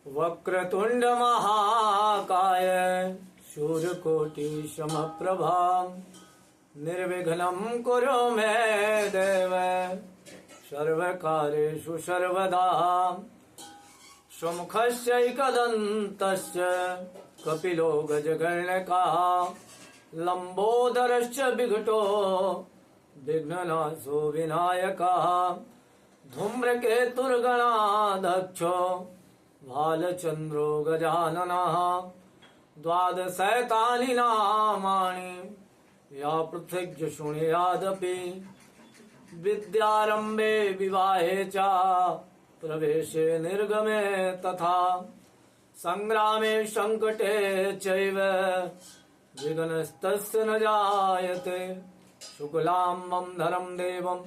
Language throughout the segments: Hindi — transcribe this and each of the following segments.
वक्रतुंड महाकाय शूरकोटि समप्रभा निर्विघ्नं कुरु मे देव सर्वकार्येषु सर्वदा स्वमुखस्यैकदन्तस्य कपिलो गजगर्णकः लम्बोदरश्च विघटो विघ्ननाशो विनायकः धूम्रकेतुर्गणाध्यक्षो भालचन्द्रो गजाननः द्वादशैतानि नामानि या पृथ्वी शृणुयादपि विद्यारम्भे विवाहे च प्रवेशे निर्गमे तथा संग्रामे संकटे चैव विघ्नस्तस्य न जायते शुक्लाम्बं धरं देवं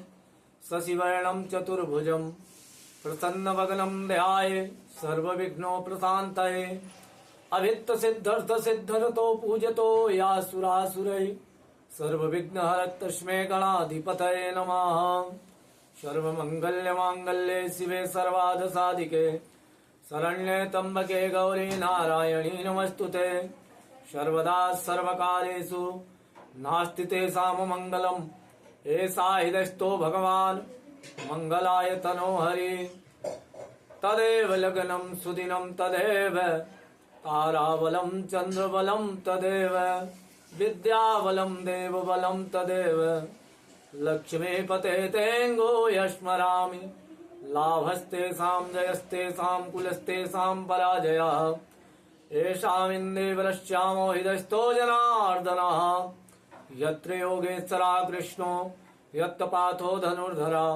शशिवर्णं चतुर्भुजं प्रसन्नवदनं ध्याये सर्वविघ्नोपशान्तये अभित्तसिद्धर्थसिद्धरतो पूजतो यासुरासुरैः सर्वविघ्नहरः तस्मै गणाधिपतये नमः। सर्वमङ्गल्यमाङ्गल्ये शिवे सर्वार्थसाधिके शरण्ये त्र्यम्बके गौरी नारायणी नमस्तुते। सर्वदा सर्वकार्येषु नास्ति तेषाममङ्गलम् एषा हृदयस्थो भगवान् मङ्गलाय तनो हरि। तदेव लग्नं सुदिनं तदेव ताराबलं चन्द्रबलं तदेव विद्याबलं देवबलं तदेव लक्ष्मीपते तेङ्गो यस्मरामि लाभस्तेषां जयस्तेषां कुलस्तेषां पराजयः येषामिन्देवरश्यामो हृदयस्थो जनार्दनः। यत्र योगेश्वरा कृष्णो यत्र पार्थो धनुर्धरा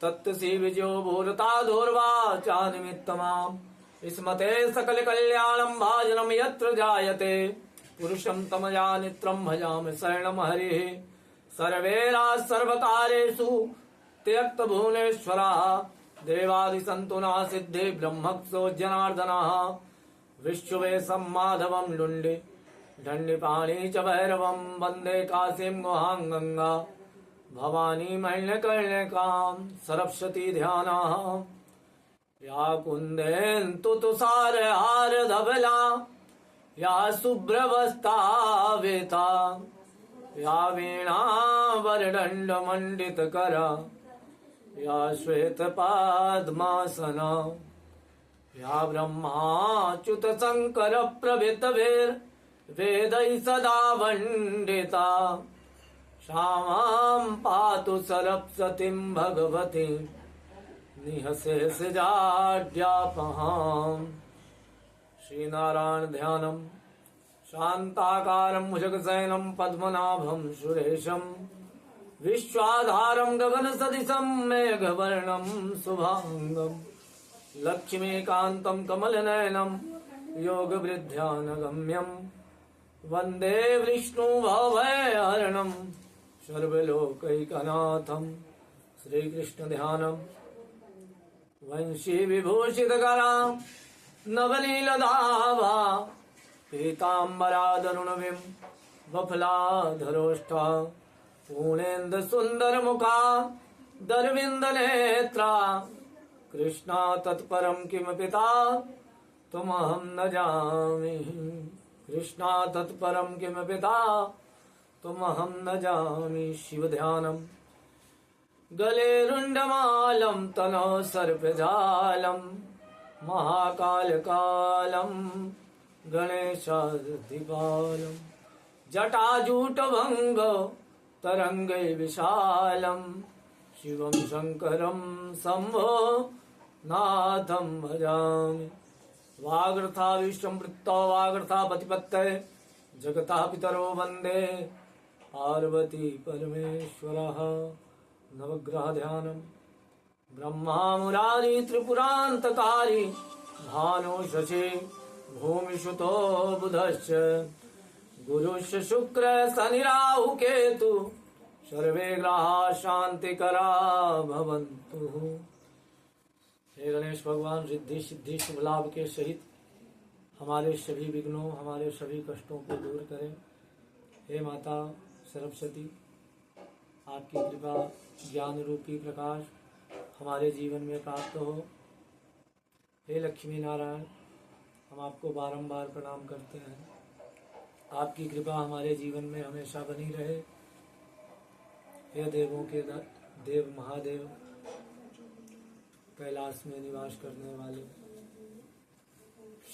तत्र श्रीविजयो भूरता धूर्वाचा निमित्तमाम् स्मते सकलकल्याणं भाजनं यत्र जायते पुरुषं तमजानित्रं भजामि शरणं हरिः। सर्वैराः सर्वकार्येषु त्यक्तभुवनेश्वरः देवादिसन्तो न सिद्धे ब्रह्मक्षो जनार्दनः। विश्ववेशं माधवं लुण्डे दण्डिपाणि च भैरवं वन्दे काशीं गुहां गङ्गा भवानी मण्यकर्णिकां सरस्वती ध्यानः। या कुन्देन्दु तुषारहारधवला या शुभ्रवस्त्रावेता या वीणावरदण्डमण्डितकरा या श्वेतपद्मासना या ब्रह्माच्युतशङ्करप्रभृतिभिर्वेदैः सदा वन्दिता श्यामां पातु सरस्वतीं भगवतीं निःशेषजाड्यापहाम्। श्रीनारायण ध्यानम् शान्ताकारं भुजगशयनं पद्मनाभं सुरेशं विश्वाधारं गगनसदृशं मेघवर्णं शुभांगं लक्ष्मीकान्तं कमलनयनं योगवृद्ध्यानगम्यं वन्दे विष्णुभवभयहरणं सर्वलोकैकनाथं। श्रीकृष्ण ध्यानम् वंशी विभूषितकरां नवनीलदाभा पीताम्बरादरुणविं वफलाधरोष्ठा पूर्णेन्दुसुन्दरमुखा दरविन्दनेत्रा कृष्णा तत्परं किमपिता त्वमहं न जामि। कृष्णा तत्परं किमपिता त्वमहं न जामि। शिवध्यानम् गले रुण्डमालं तनौ सर्पजालं महाकालकालं गणेशाधिपालं जटाजूटभङ्ग तरङ्गै विशालं शिवं शङ्करं शम्भो नाथं भजामि। वागर्था विश्वम्भृतौ वागर्था पतिपत्तये जगतः पितरो वन्दे पार्वती परमेश्वरः। नवग्रह ध्यानम् ब्रह्मा मुरारी त्रिपुरान्तकारी भानु शशि भूमिसुतो बुधश्च गुरुश्च शुक्र शनि राहु केतु सर्वे ग्रहा शांतिकरा भवन्तु। हे गणेश भगवान रिद्धि सिद्धि शुभ लाभ के सहित हमारे सभी विघ्नों हमारे सभी कष्टों को दूर करें। हे माता सरस्वती आपकी कृपा ज्ञान रूपी प्रकाश हमारे जीवन में प्राप्त हो। हे लक्ष्मी नारायण, हम आपको बारंबार प्रणाम करते हैं। आपकी कृपा हमारे जीवन में हमेशा बनी रहे। हे देवों के देव महादेव, कैलाश में निवास करने वाले,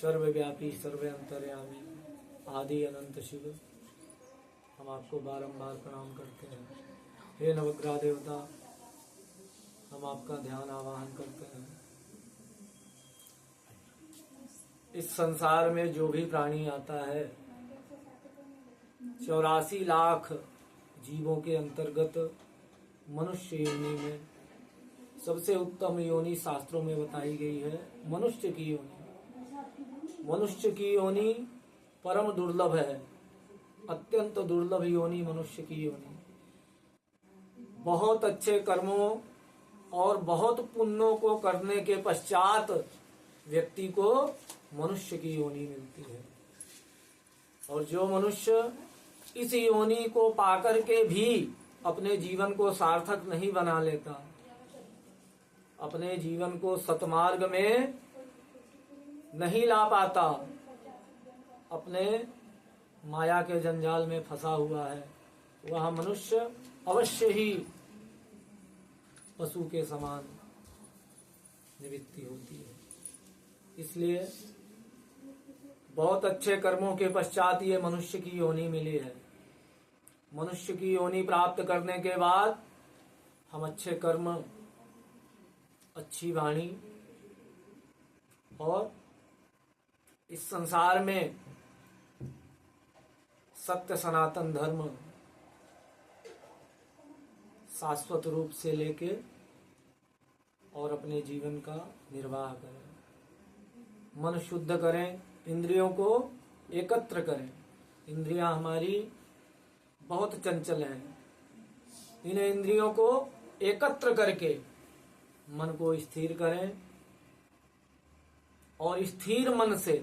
सर्वव्यापी सर्वअंतर्यामी आदि अनंत शिव, हम आपको बारंबार प्रणाम करते हैं। हे नवग्रह देवता, हम आपका ध्यान आवाहन करते हैं। इस संसार में जो भी प्राणी आता है, 84 लाख जीवों के अंतर्गत मनुष्य योनि में सबसे उत्तम योनि शास्त्रों में बताई गई है मनुष्य की योनि। मनुष्य की योनि परम दुर्लभ है, अत्यंत दुर्लभ योनि मनुष्य की योनि। बहुत अच्छे कर्मों और बहुत पुण्यों को करने के पश्चात व्यक्ति को मनुष्य की योनि मिलती है। और जो मनुष्य इस योनि को पाकर के भी अपने जीवन को सार्थक नहीं बना लेता, अपने जीवन को सतमार्ग में नहीं ला पाता, अपने माया के जंजाल में फंसा हुआ है, वह मनुष्य अवश्य ही पशु के समान निवृत्ति होती है। इसलिए बहुत अच्छे कर्मों के पश्चात ये मनुष्य की योनि मिली है। मनुष्य की योनि प्राप्त करने के बाद हम अच्छे कर्म, अच्छी वाणी और इस संसार में सत्य सनातन धर्म शाश्वत रूप से लेके और अपने जीवन का निर्वाह करें। मन शुद्ध करें, इंद्रियों को एकत्र करें। इंद्रियां हमारी बहुत चंचल हैं। इन इंद्रियों को एकत्र करके मन को स्थिर करें और स्थिर मन से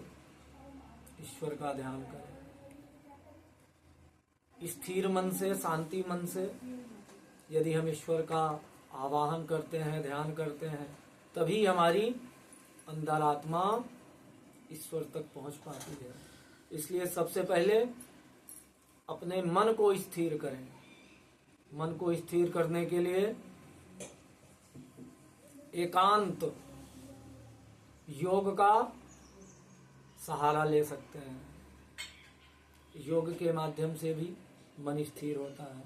ईश्वर का ध्यान करें। स्थिर मन से, शांति मन से यदि हम ईश्वर का आवाहन करते हैं, ध्यान करते हैं, तभी हमारी अंतरात्मा ईश्वर तक पहुंच पाती है। इसलिए सबसे पहले अपने मन को स्थिर करें। मन को स्थिर करने के लिए एकांत योग का सहारा ले सकते हैं। योग के माध्यम से भी मन स्थिर होता है।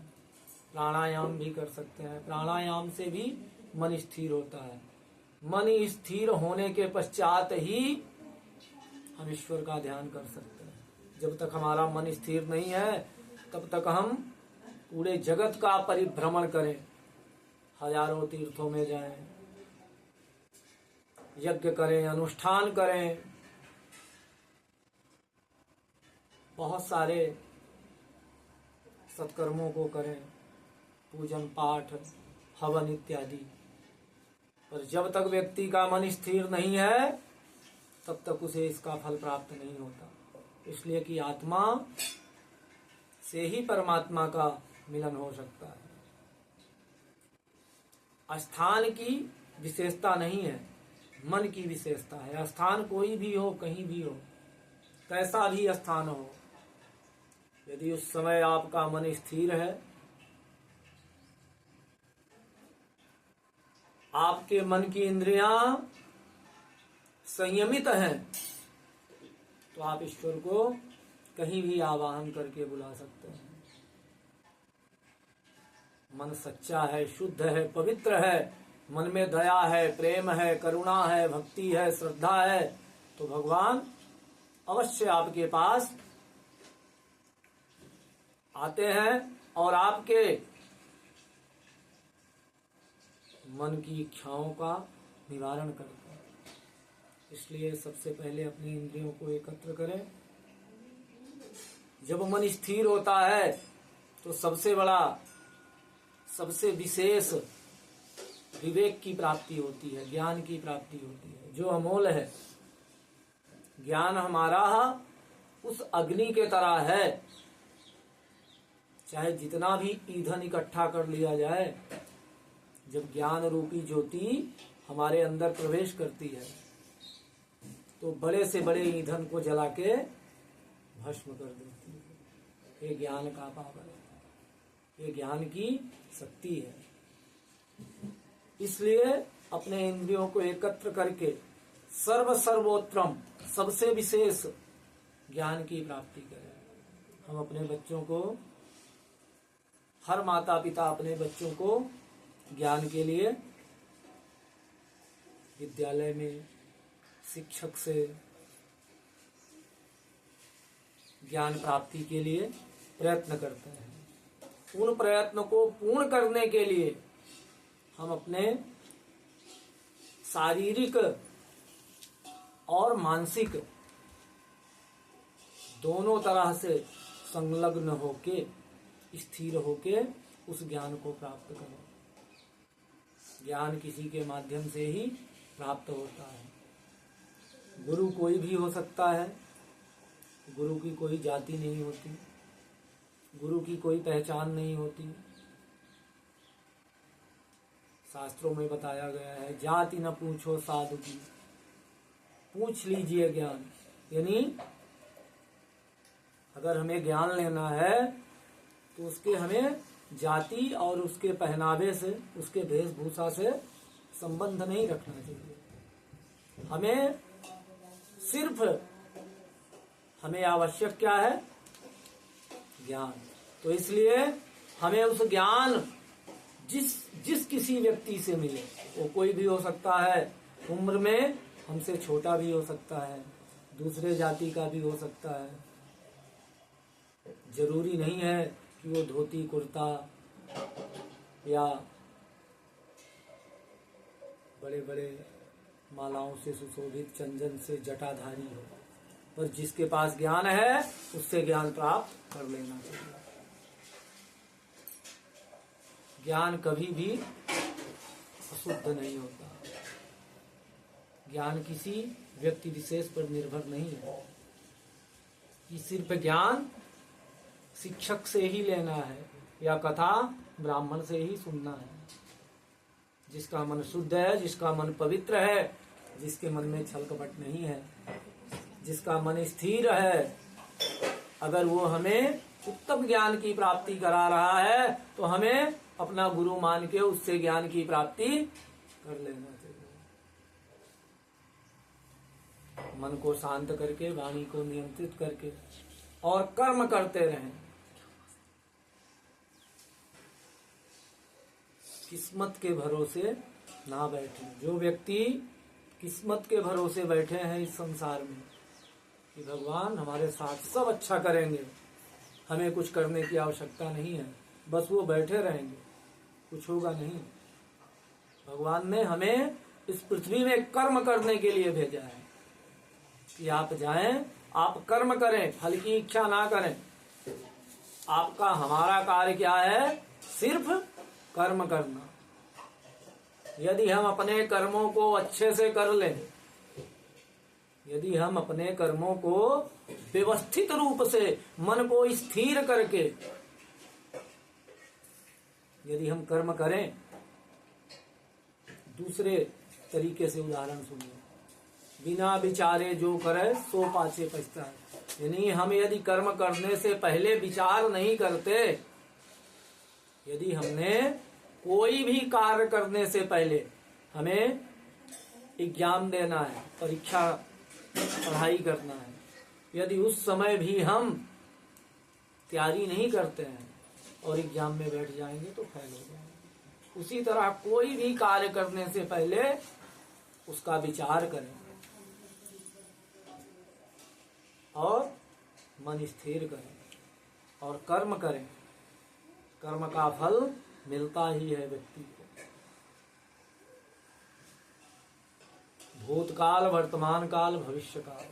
प्राणायाम भी कर सकते हैं, प्राणायाम से भी मन स्थिर होता है। मन स्थिर होने के पश्चात ही हम ईश्वर का ध्यान कर सकते हैं। जब तक हमारा मन स्थिर नहीं है, तब तक हम पूरे जगत का परिभ्रमण करें, हजारों तीर्थों में जाएं, यज्ञ करें, अनुष्ठान करें, बहुत सारे सत्कर्मों को करें, पूजन पाठ, हवन इत्यादि। पर जब तक व्यक्ति का मन स्थिर नहीं है, तब तक उसे इसका फल प्राप्त नहीं होता। इसलिए कि आत्मा से ही परमात्मा का मिलन हो सकता है। स्थान की विशेषता नहीं है, मन की विशेषता है। स्थान कोई भी हो, कहीं भी हो, कैसा भी स्थान हो, यदि उस समय आपका मन स्थिर है, आपके मन की इंद्रियां संयमित हैं, तो आप ईश्वर को कहीं भी आवाहन करके बुला सकते हैं। मन सच्चा है, शुद्ध है, पवित्र है, मन में दया है, प्रेम है, करुणा है, भक्ति है, श्रद्धा है, तो भगवान अवश्य आपके पास आते हैं और आपके मन की इच्छाओं का निवारण करते हैं। इसलिए सबसे पहले अपनी इंद्रियों को एकत्र करें। जब मन स्थिर होता है तो सबसे बड़ा, सबसे विशेष विवेक की प्राप्ति होती है, ज्ञान की प्राप्ति होती है, जो अमोल है। ज्ञान हमारा उस अग्नि के तरह है, चाहे जितना भी ईंधन इकट्ठा कर लिया जाए, जब ज्ञान रूपी ज्योति हमारे अंदर प्रवेश करती है तो बड़े से बड़े ईंधन को जला के भस्म कर देती है। ये ज्ञान का पावर है, ये ज्ञान की शक्ति है। इसलिए अपने इंद्रियों को एकत्र करके सर्वोत्तम सबसे विशेष ज्ञान की प्राप्ति करें। हम अपने बच्चों को, हर माता पिता अपने बच्चों को ज्ञान के लिए विद्यालय में शिक्षक से ज्ञान प्राप्ति के लिए प्रयत्न करते हैं। उन प्रयत्न को पूर्ण करने के लिए हम अपने शारीरिक और मानसिक दोनों तरह से संलग्न होके, स्थिर होके उस ज्ञान को प्राप्त करें। ज्ञान किसी के माध्यम से ही प्राप्त होता है। गुरु कोई भी हो सकता है, गुरु की कोई जाति नहीं होती, गुरु की कोई पहचान नहीं होती। शास्त्रों में बताया गया है, जाति न पूछो साधु की, पूछ लीजिए ज्ञान। यानी अगर हमें ज्ञान लेना है तो उसके हमें जाति और उसके पहनावे से, उसके वेशभूषा से संबंध नहीं रखना चाहिए। हमें आवश्यक क्या है? ज्ञान। तो इसलिए हमें उस ज्ञान जिस किसी व्यक्ति से मिले, वो कोई भी हो सकता है, उम्र में हमसे छोटा भी हो सकता है, दूसरे जाति का भी हो सकता है। जरूरी नहीं है कि वो धोती कुर्ता या बड़े बड़े मालाओं से सुशोभित चंदन से जटाधारी हो, पर जिसके पास ज्ञान है उससे ज्ञान प्राप्त कर लेना चाहिए। ज्ञान कभी भी अशुद्ध नहीं होता। ज्ञान किसी व्यक्ति विशेष पर निर्भर नहीं है कि सिर्फ ज्ञान शिक्षक से ही लेना है या कथा ब्राह्मण से ही सुनना है। जिसका मन शुद्ध है, जिसका मन पवित्र है, जिसके मन में छल कपट नहीं है, जिसका मन स्थिर है, अगर वो हमें उत्तम ज्ञान की प्राप्ति करा रहा है तो हमें अपना गुरु मान के उससे ज्ञान की प्राप्ति कर लेना चाहिए। मन को शांत करके, वाणी को नियंत्रित करके और कर्म करते रहें। किस्मत के भरोसे ना बैठे। जो व्यक्ति किस्मत के भरोसे बैठे हैं इस संसार में कि भगवान हमारे साथ सब अच्छा करेंगे, हमें कुछ करने की आवश्यकता नहीं है, बस वो बैठे रहेंगे, कुछ होगा नहीं। भगवान ने हमें इस पृथ्वी में कर्म करने के लिए भेजा है कि आप जाएं, आप कर्म करें, फल की इच्छा ना करें। आपका हमारा कार्य क्या है? सिर्फ कर्म करना। यदि हम अपने कर्मों को अच्छे से कर लें, यदि हम अपने कर्मों को व्यवस्थित रूप से मन को स्थिर करके यदि हम कर्म करें, दूसरे तरीके से उदाहरण सुनिए, बिना विचारे जो करे सो पाछे पछताए। यानी हम यदि कर्म करने से पहले विचार नहीं करते, यदि हमने कोई भी कार्य करने से पहले हमें एग्जाम देना है, परीक्षा पढ़ाई करना है, यदि उस समय भी हम तैयारी नहीं करते हैं और एग्जाम में बैठ जाएंगे तो फेल हो जाएंगे। उसी तरह कोई भी कार्य करने से पहले उसका विचार करें और मन स्थिर करें और कर्म करें। कर्म का फल मिलता ही है व्यक्ति को। भूतकाल, वर्तमान काल, भविष्य काल।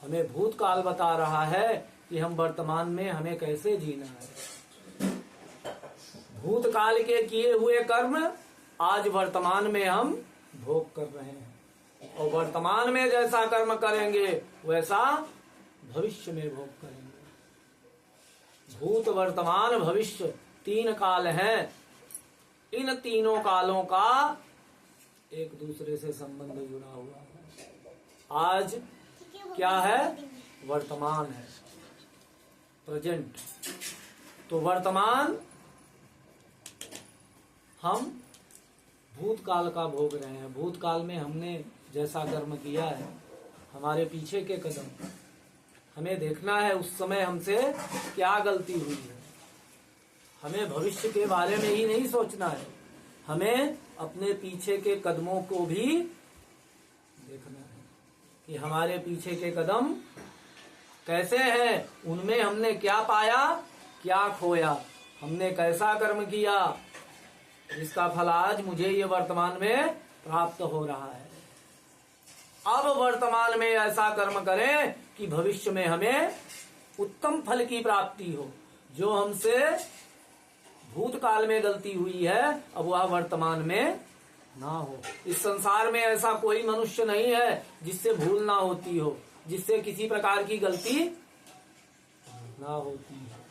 हमें भूतकाल बता रहा है कि हम वर्तमान में हमें कैसे जीना है। भूतकाल के किए हुए कर्म आज वर्तमान में हम भोग कर रहे हैं और वर्तमान में जैसा कर्म करेंगे वैसा भविष्य में भोग करेंगे। भूत, वर्तमान, भविष्य 3 काल हैं। इन तीनों कालों का एक दूसरे से संबंध जुड़ा हुआ है। आज क्या है? वर्तमान है, प्रेजेंट। तो वर्तमान हम भूतकाल का भोग रहे हैं। भूतकाल में हमने जैसा कर्म किया है, हमारे पीछे के कदम हमें देखना है, उस समय हमसे क्या गलती हुई है। हमें भविष्य के बारे में ही नहीं सोचना है, हमें अपने पीछे के कदमों को भी देखना है कि हमारे पीछे के कदम कैसे हैं, उनमें हमने क्या पाया, क्या खोया, हमने कैसा कर्म किया, जिसका फल आज मुझे ये वर्तमान में प्राप्त हो रहा है। अब वर्तमान में ऐसा कर्म करें कि भविष्य में हमें उत्तम फल की प्राप्ति हो। जो हमसे भूतकाल में गलती हुई है, अब वह वर्तमान में ना हो। इस संसार में ऐसा कोई मनुष्य नहीं है जिससे भूल ना होती हो, जिससे किसी प्रकार की गलती ना होती है।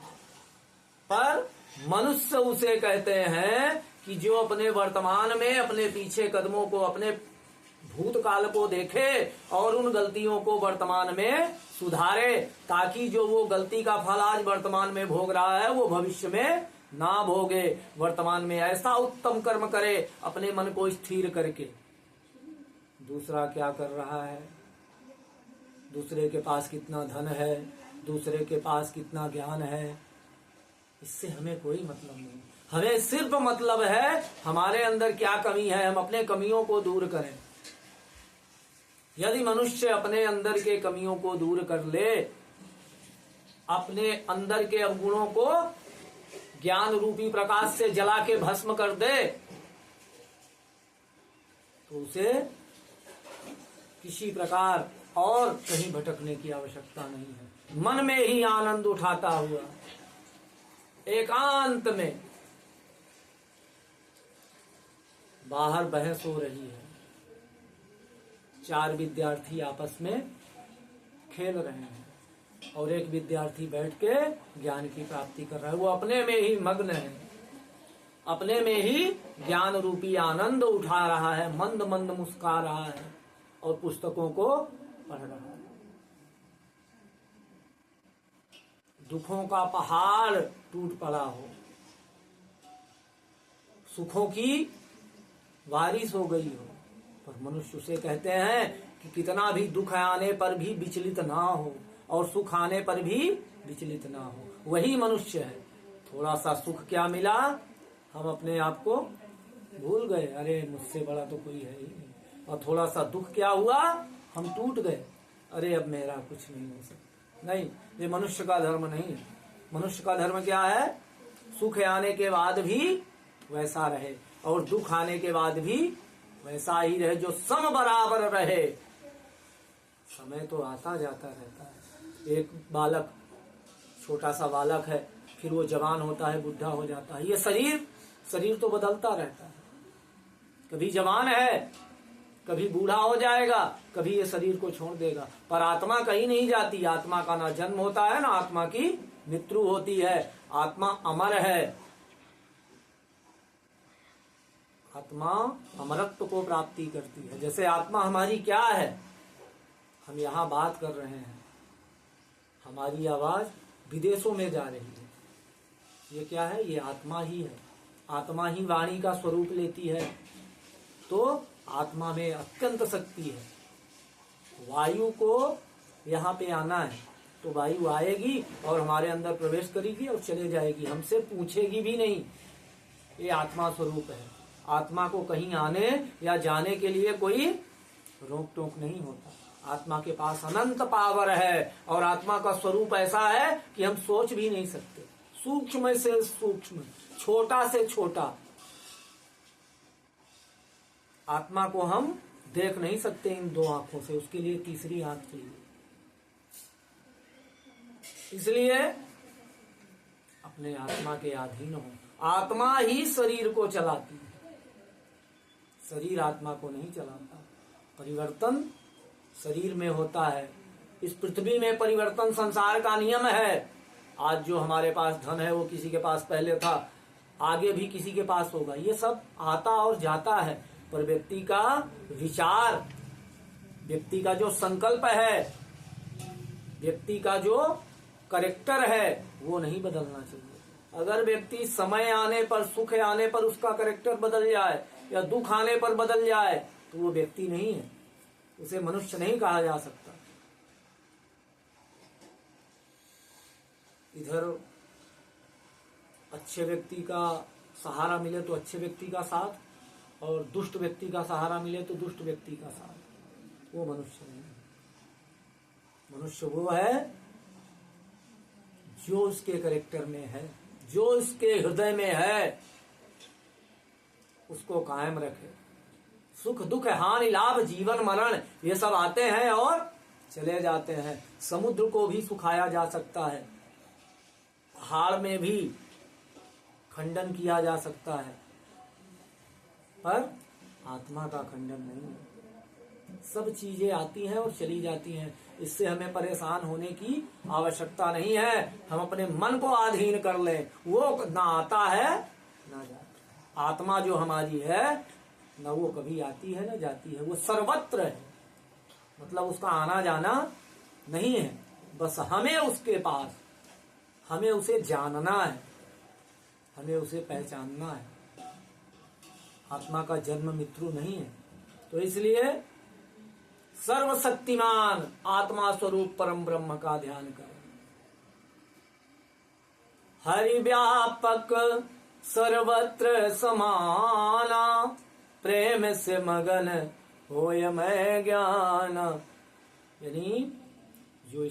पर मनुष्य उसे कहते हैं कि जो अपने वर्तमान में अपने पीछे कदमों को, अपने भूतकाल को देखे और उन गलतियों को वर्तमान में सुधारे, ताकि जो वो गलती का फल आज वर्तमान में भोग रहा है वो भविष्य में ना भोगे। वर्तमान में ऐसा उत्तम कर्म करे अपने मन को स्थिर करके। दूसरा क्या कर रहा है, दूसरे के पास कितना धन है, दूसरे के पास कितना ज्ञान है, इससे हमें कोई मतलब नहीं। हमें सिर्फ मतलब है हमारे अंदर क्या कमी है, हम अपने कमियों को दूर करें। यदि मनुष्य अपने अंदर के कमियों को दूर कर ले, अपने अंदर के अवगुणों को ज्ञान रूपी प्रकाश से जला के भस्म कर दे, तो उसे किसी प्रकार और कहीं भटकने की आवश्यकता नहीं है। मन में ही आनंद उठाता हुआ एकांत में, बाहर बहस हो रही है, 4 विद्यार्थी आपस में खेल रहे हैं और एक विद्यार्थी बैठ के ज्ञान की प्राप्ति कर रहा है। वो अपने में ही मग्न है, अपने में ही ज्ञान रूपी आनंद उठा रहा है, मंद मंद मुस्कुरा रहा है और पुस्तकों को पढ़ रहा है। दुखों का पहाड़ टूट पड़ा हो, सुखों की बारिश हो गई हो, पर मनुष्य उसे कहते हैं कि कितना भी दुख आने पर भी विचलित ना हो और सुख आने पर भी विचलित ना हो। वही मनुष्य है। थोड़ा सा सुख क्या मिला, हम अपने आप को भूल गए, अरे मुझसे बड़ा तो कोई है ही नहीं। और थोड़ा सा दुख क्या हुआ, हम टूट गए, अरे अब मेरा कुछ नहीं हो सकता। नहीं, ये मनुष्य का धर्म नहीं है। मनुष्य का धर्म क्या है, सुख आने के बाद भी वैसा रहे और दुख आने के बाद भी वैसा ही रहे, जो सम बराबर रहे। समय तो आता जाता रहता है। एक बालक, छोटा सा बालक है, फिर वो जवान होता है, बुढ़ा हो जाता है। ये शरीर तो बदलता रहता है, कभी जवान है, कभी बूढ़ा हो जाएगा, कभी ये शरीर को छोड़ देगा, पर आत्मा कहीं नहीं जाती। आत्मा का ना जन्म होता है, ना आत्मा की मृत्यु होती है। आत्मा अमर है, आत्मा अमरत्व को प्राप्ति करती है। जैसे आत्मा हमारी क्या है, हम यहाँ बात कर रहे हैं, हमारी आवाज विदेशों में जा रही है, ये क्या है, ये आत्मा ही है। आत्मा ही वाणी का स्वरूप लेती है, तो आत्मा में अत्यंत शक्ति है। वायु को यहाँ पे आना है तो वायु आएगी और हमारे अंदर प्रवेश करेगी और चले जाएगी, हमसे पूछेगी भी नहीं। ये आत्मा स्वरूप है। आत्मा को कहीं आने या जाने के लिए कोई रोक टोक नहीं होता। आत्मा के पास अनंत पावर है और आत्मा का स्वरूप ऐसा है कि हम सोच भी नहीं सकते। सूक्ष्म से सूक्ष्म, छोटा से छोटा आत्मा को हम देख नहीं सकते इन 2 आंखों से, उसके लिए तीसरी आंख चाहिए। इसलिए अपने आत्मा के अधीन हो। आत्मा ही शरीर को चलाती है, शरीर आत्मा को नहीं चलाता। परिवर्तन शरीर में होता है। इस पृथ्वी में परिवर्तन संसार का नियम है। आज जो हमारे पास धन है वो किसी के पास पहले था, आगे भी किसी के पास होगा। ये सब आता और जाता है, पर व्यक्ति का विचार व्यक्ति का जो संकल्प है, व्यक्ति का जो कैरेक्टर है, वो नहीं बदलना चाहिए। अगर व्यक्ति समय आने पर, सुख आने पर उसका कैरेक्टर बदल जाए या दुख आने पर बदल जाए तो वो व्यक्ति नहीं है, उसे मनुष्य नहीं कहा जा सकता। इधर अच्छे व्यक्ति का सहारा मिले तो अच्छे व्यक्ति का साथ, और दुष्ट व्यक्ति का सहारा मिले तो दुष्ट व्यक्ति का साथ, वो मनुष्य नहीं है। मनुष्य वो है जो उसके कैरेक्टर में है, जो उसके हृदय में है, उसको कायम रखे। सुख दुख हानि लाभ जीवन मरण ये सब आते हैं और चले जाते हैं। समुद्र को भी सुखाया जा सकता है, पहाड़ में भी खंडन किया जा सकता है, पर आत्मा का खंडन नहीं है। सब चीजें आती हैं और चली जाती हैं, इससे हमें परेशान होने की आवश्यकता नहीं है। हम अपने मन को अधीन कर लें, वो ना आता है ना जाता है। आत्मा जो हमारी है, ना वो कभी आती है ना जाती है, वो सर्वत्र है। मतलब उसका आना जाना नहीं है, बस हमें उसके पास, हमें उसे जानना है, हमें उसे पहचानना है। आत्मा का जन्म मृत्यु नहीं है। तो इसलिए सर्वशक्तिमान आत्मा स्वरूप परम ब्रह्म का ध्यान करें। हरि व्यापक सर्वत्र समाना, प्रेम से मगन होय मैं ज्ञान। यानी जो